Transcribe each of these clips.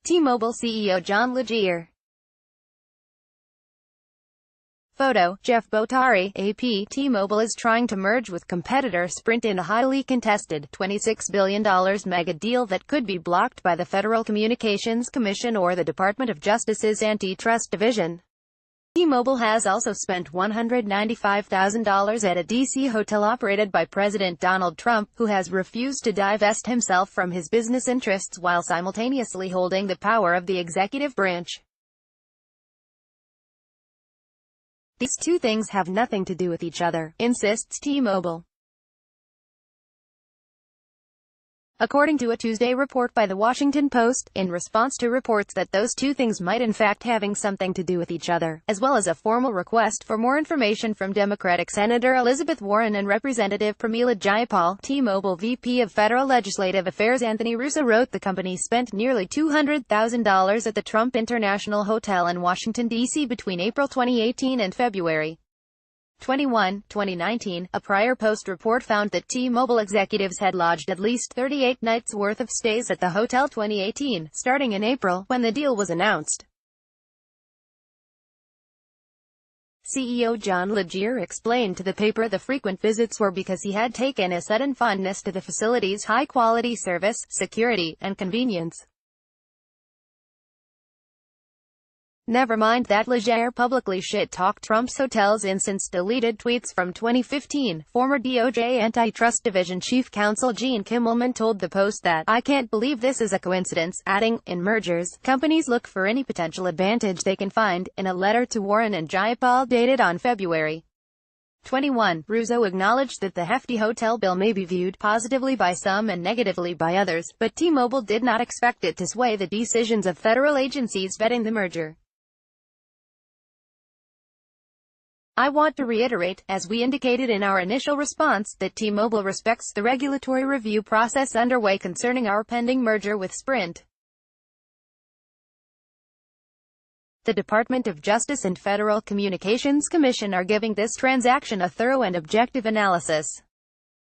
T-Mobile CEO John Legere. Photo, Jeff Bottari, AP. T-Mobile is trying to merge with competitor Sprint in a highly contested $26 billion mega deal that could be blocked by the Federal Communications Commission or the Department of Justice's Antitrust Division. T-Mobile has also spent $195,000 at a D.C. hotel operated by President Donald Trump, who has refused to divest himself from his business interests while simultaneously holding the power of the executive branch. These two things have nothing to do with each other, insists T-Mobile. According to a Tuesday report by The Washington Post, in response to reports that those two things might in fact having something to do with each other, as well as a formal request for more information from Democratic Senator Elizabeth Warren and Representative Pramila Jayapal, T-Mobile VP of Federal Legislative Affairs Anthony Russo wrote the company spent nearly $200,000 at the Trump International Hotel in Washington, D.C. between April 2018 and February 21, 2019, a prior Post report found that T-Mobile executives had lodged at least 38 nights' worth of stays at the hotel 2018, starting in April, when the deal was announced. CEO John Legere explained to the paper the frequent visits were because he had taken a sudden fondness to the facility's high-quality service, security, and convenience. Never mind that Legere publicly shit-talked Trump's hotels in since deleted tweets from 2015. Former DOJ Antitrust Division Chief Counsel Gene Kimmelman told the Post that, "I can't believe this is a coincidence," adding, "In mergers, companies look for any potential advantage they can find." In a letter to Warren and Jayapal dated on February 21, Russo acknowledged that the hefty hotel bill may be viewed positively by some and negatively by others, but T-Mobile did not expect it to sway the decisions of federal agencies vetting the merger. "I want to reiterate, as we indicated in our initial response, that T-Mobile respects the regulatory review process underway concerning our pending merger with Sprint. The Department of Justice and Federal Communications Commission are giving this transaction a thorough and objective analysis.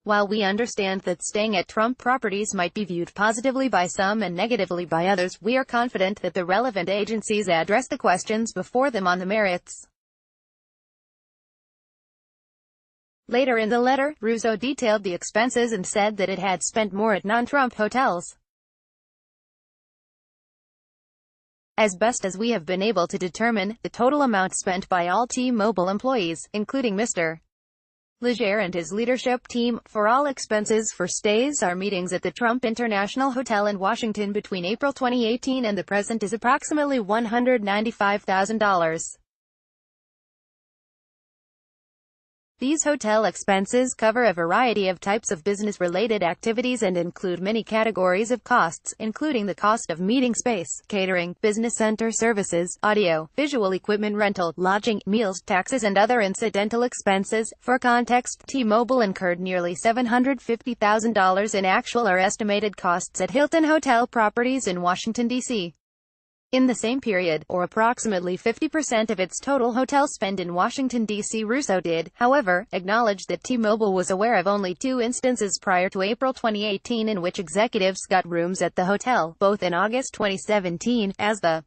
While we understand that staying at Trump properties might be viewed positively by some and negatively by others, we are confident that the relevant agencies address the questions before them on the merits." Later in the letter, Russo detailed the expenses and said that it had spent more at non-Trump hotels. "As best as we have been able to determine, the total amount spent by all T-Mobile employees, including Mr. Legere and his leadership team, for all expenses for stays or meetings at the Trump International Hotel in Washington between April 2018 and the present is approximately $195,000. These hotel expenses cover a variety of types of business-related activities and include many categories of costs, including the cost of meeting space, catering, business center services, audio, visual equipment rental, lodging, meals, taxes and other incidental expenses." For context, T-Mobile incurred nearly $750,000 in actual or estimated costs at Hilton hotel properties in Washington, D.C. in the same period, or approximately 50% of its total hotel spend in Washington, D.C. Russo did, however, acknowledge that T-Mobile was aware of only 2 instances prior to April 2018 in which executives got rooms at the hotel, both in August 2017, as the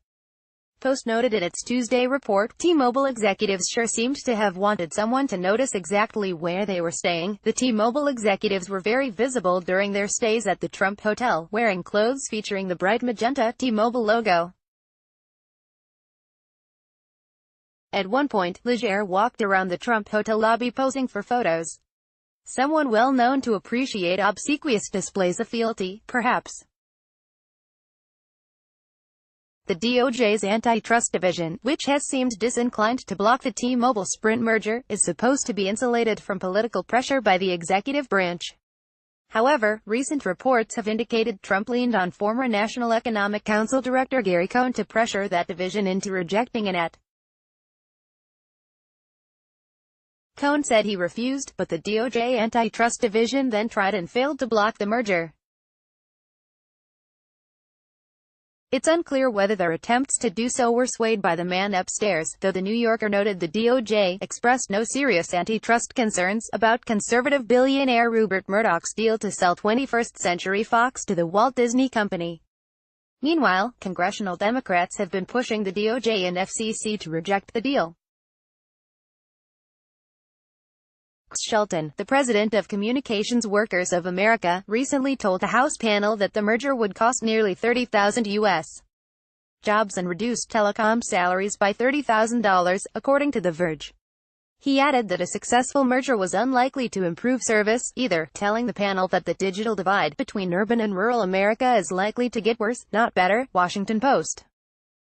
Post noted in its Tuesday report. T-Mobile executives sure seemed to have wanted someone to notice exactly where they were staying. The T-Mobile executives were very visible during their stays at the Trump Hotel, wearing clothes featuring the bright magenta T-Mobile logo. At one point, Legere walked around the Trump Hotel lobby posing for photos. Someone well known to appreciate obsequious displays of fealty, perhaps. The DOJ's Antitrust Division, which has seemed disinclined to block the T-Mobile-Sprint merger, is supposed to be insulated from political pressure by the executive branch. However, recent reports have indicated Trump leaned on former National Economic Council Director Gary Cohn to pressure that division into rejecting an AT. Cohn said he refused, but the DOJ Antitrust Division then tried and failed to block the merger. It's unclear whether their attempts to do so were swayed by the man upstairs, though the New Yorker noted the DOJ expressed no serious antitrust concerns about conservative billionaire Rupert Murdoch's deal to sell 21st Century Fox to the Walt Disney Company. Meanwhile, congressional Democrats have been pushing the DOJ and FCC to reject the deal. Shelton, the president of Communications Workers of America, recently told the House panel that the merger would cost nearly 30,000 U.S. jobs and reduce telecom salaries by $30,000, according to The Verge. He added that a successful merger was unlikely to improve service, either, telling the panel that the digital divide between urban and rural America is likely to get worse, not better. Washington Post.